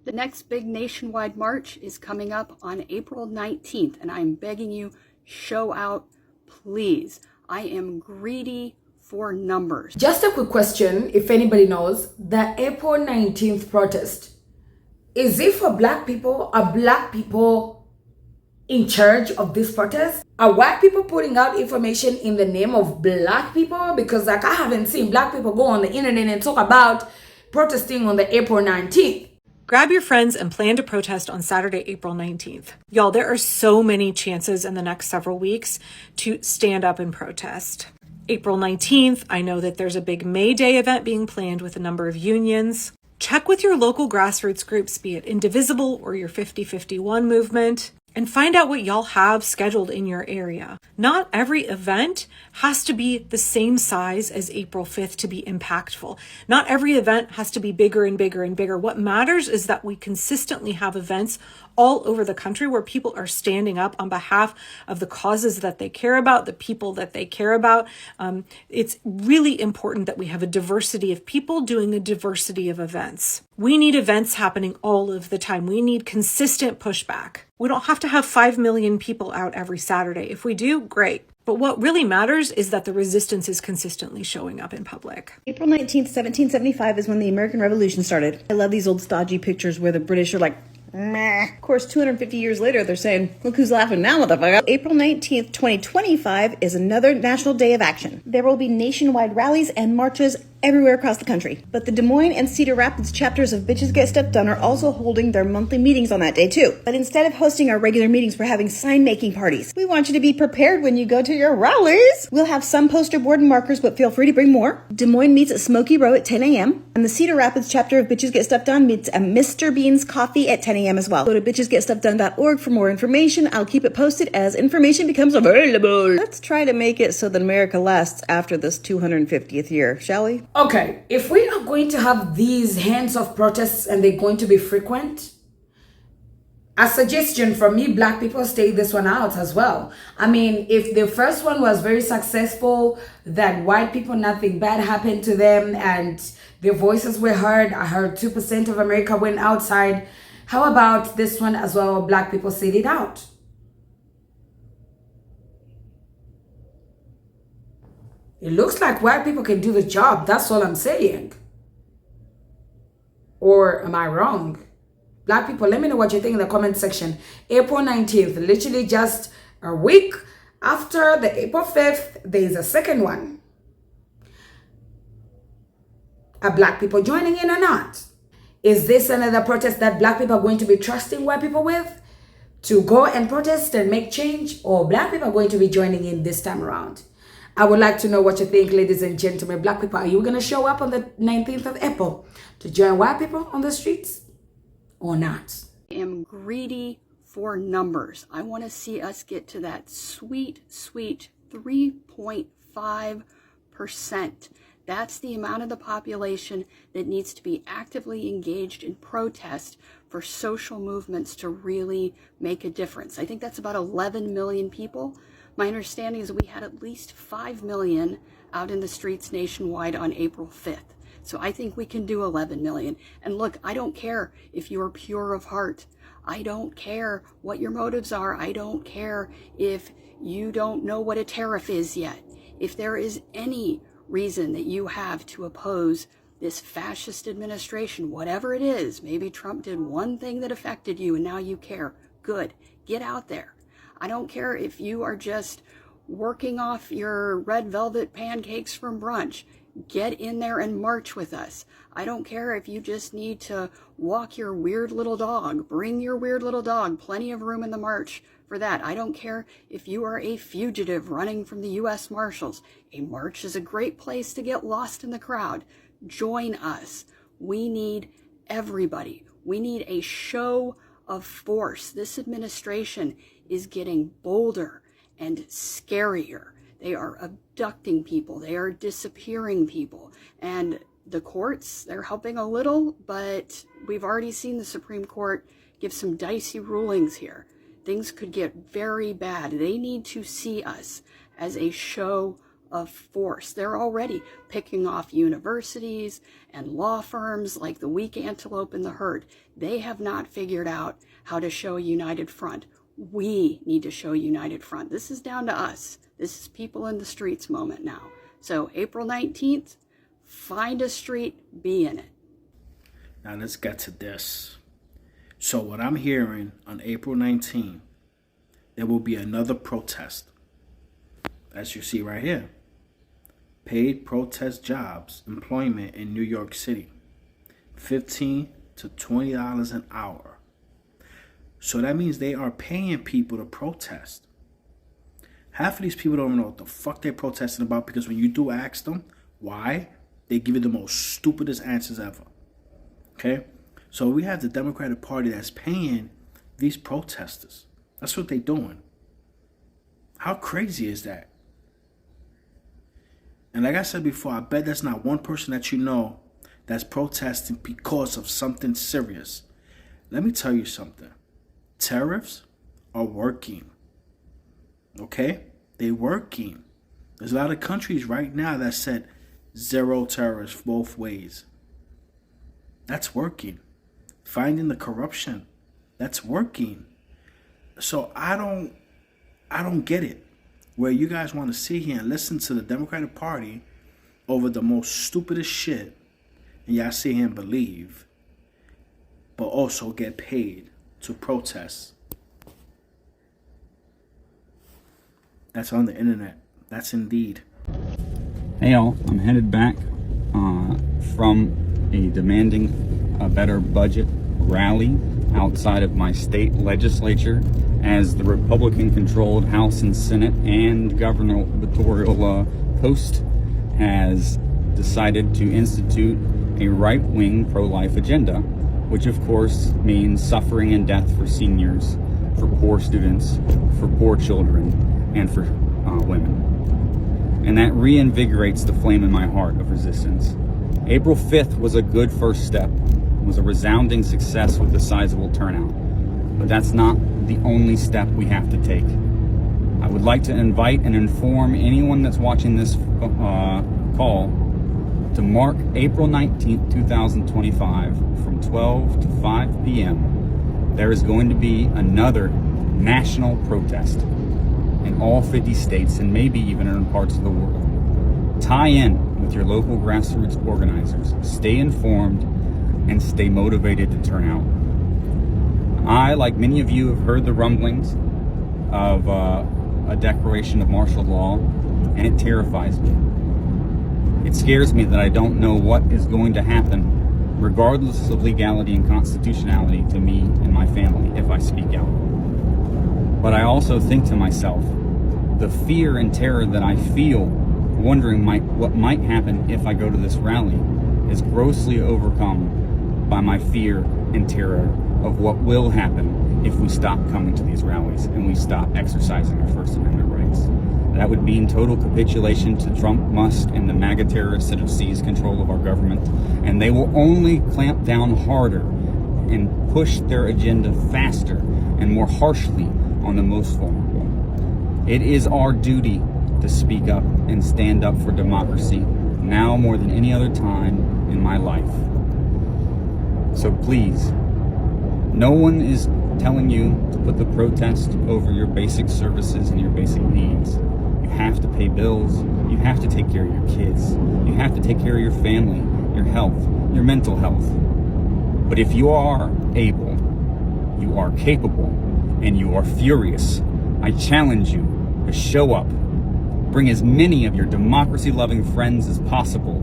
The next big nationwide march is coming up on April 19th, and I'm begging you, show out, please. I am greedy for numbers. Just a quick question, if anybody knows, the April 19th protest, is it for black people? Are black people in charge of this protest? Are white people putting out information in the name of black people? Because like I haven't seen black people go on the internet and talk about protesting on the April 19th. Grab your friends and plan to protest on Saturday, April 19th. Y'all, there are so many chances in the next several weeks to stand up and protest. April 19th, I know that there's a big May Day event being planned with a number of unions. Check with your local grassroots groups, be it Indivisible or your 5051 movement, and find out what y'all have scheduled in your area. Not every event has to be the same size as April 5th to be impactful. Not every event has to be bigger and bigger and bigger. What matters is that we consistently have events all over the country where people are standing up on behalf of the causes that they care about, the people that they care about. It's really important that we have a diversity of people doing a diversity of events. We need events happening all of the time. We need consistent pushback. We don't have to have 5 million people out every Saturday. If we do, great. But what really matters is that the resistance is consistently showing up in public. April 19th, 1775 is when the American Revolution started. I love these old stodgy pictures where the British are like, meh. Of course, 250 years later, they're saying, look who's laughing now, motherfucker. April 19th, 2025 is another National Day of Action. There will be nationwide rallies and marches everywhere across the country. But the Des Moines and Cedar Rapids chapters of Bitches Get Stuff Done are also holding their monthly meetings on that day too. But instead of hosting our regular meetings, we're having sign-making parties. We want you to be prepared when you go to your rallies. We'll have some poster board and markers, but feel free to bring more. Des Moines meets at Smoky Row at 10 a.m. And the Cedar Rapids chapter of Bitches Get Stuff Done meets at Mr. Bean's Coffee at 10 a.m. as well. Go to bitchesgetstuffdone.org for more information. I'll keep it posted as information becomes available. Let's try to make it so that America lasts after this 250th year, shall we? Okay, if we are going to have these hands-off protests and they're going to be frequent, a suggestion from me, black people, stay this one out as well. I mean, if the first one was very successful, that white people, nothing bad happened to them and their voices were heard. I heard 2% of America went outside. How about this one as well? Black people sit it out. It looks like white people can do the job. That's all I'm saying. Or am I wrong? Black people, let me know what you think in the comment section. April 19th, literally just a week after the April 5th, there is a second one. Are black people joining in or not? Is this another protest that black people are going to be trusting white people with to go and protest and make change? Or black people are going to be joining in this time around? I would like to know what you think, ladies and gentlemen. Black people, are you going to show up on the 19th of April to join white people on the streets or not? I am greedy for numbers. I want to see us get to that sweet 3.5%. That's the amount of the population that needs to be actively engaged in protest for social movements to really make a difference. I think that's about 11 million people. My understanding is that we had at least 5 million out in the streets nationwide on April 5th. So I think we can do 11 million. And look, I don't care if you're pure of heart. I don't care what your motives are. I don't care if you don't know what a tariff is yet. If there is any reason that you have to oppose this fascist administration, whatever it is, maybe Trump did one thing that affected you and now you care. Good. Get out there. I don't care if you are just working off your red velvet pancakes from brunch. Get in there and march with us. I don't care if you just need to walk your weird little dog. Bring your weird little dog. Plenty of room in the march for that. I don't care if you are a fugitive running from the U.S. Marshals. A march is a great place to get lost in the crowd. Join us. We need everybody. We need a show of force. This administration is getting bolder and scarier. They are abducting people. They are disappearing people. And the courts, they're helping a little, but we've already seen the Supreme Court give some dicey rulings here. Things could get very bad. They need to see us as a show of force. They're already picking off universities and law firms like the weak antelope in the herd. They have not figured out how to show a united front. We need to show a united front. This is down to us. This is people in the streets moment now. So April 19th, find a street, be in it. Now let's get to this. So what I'm hearing on April 19th, there will be another protest. As you see right here. Paid protest jobs, employment in New York City. $15 to $20 an hour. So that means they are paying people to protest. Half of these people don't know what the fuck they're protesting about, because when you do ask them why, they give you the most stupidest answers ever. Okay? So we have the Democratic Party that's paying these protesters. That's what they're doing. How crazy is that? And like I said before, I bet there's not one person that you know that's protesting because of something serious. Let me tell you something. Tariffs are working. Okay? They're working. There's a lot of countries right now that said zero tariffs both ways. That's working. Finding the corruption. That's working. So I don't get it. Where you guys want to sit here and listen to the Democratic Party over the most stupidest shit, and y'all sit here and believe, but also get paid to protest. That's on the internet. That's Indeed. Hey y'all, I'm headed back from a demanding a better budget rally outside of my state legislature, as the Republican-controlled House and Senate and gubernatorial post has decided to institute a right-wing pro-life agenda, which of course means suffering and death for seniors, for poor students, for poor children, and for women. And that reinvigorates the flame in my heart of resistance. April 5th was a good first step. It was a resounding success with a sizable turnout. But that's not the only step we have to take. I would like to invite and inform anyone that's watching this call to mark April 19th, 2025 from 12 to 5 p.m. There is going to be another national protest in all 50 states and maybe even in parts of the world. Tie in with your local grassroots organizers. Stay informed and stay motivated to turn out. I, like many of you, have heard the rumblings of a declaration of martial law, and it terrifies me. It scares me that I don't know what is going to happen, regardless of legality and constitutionality, to me and my family if I speak out. But I also think to myself, the fear and terror that I feel, wondering what might happen if I go to this rally, is grossly overcome by my fear and terror of what will happen if we stop coming to these rallies and we stop exercising our First Amendment rights. That would mean total capitulation to Trump, Musk, and the MAGA terrorists that have seized control of our government, and they will only clamp down harder and push their agenda faster and more harshly on the most vulnerable. It is our duty to speak up and stand up for democracy now more than any other time in my life. So please, no one is telling you to put the protest over your basic services and your basic needs. You have to pay bills. You have to take care of your kids. You have to take care of your family, your health, your mental health. But if you are able, you are capable, and you are furious, I challenge you to show up. Bring as many of your democracy-loving friends as possible.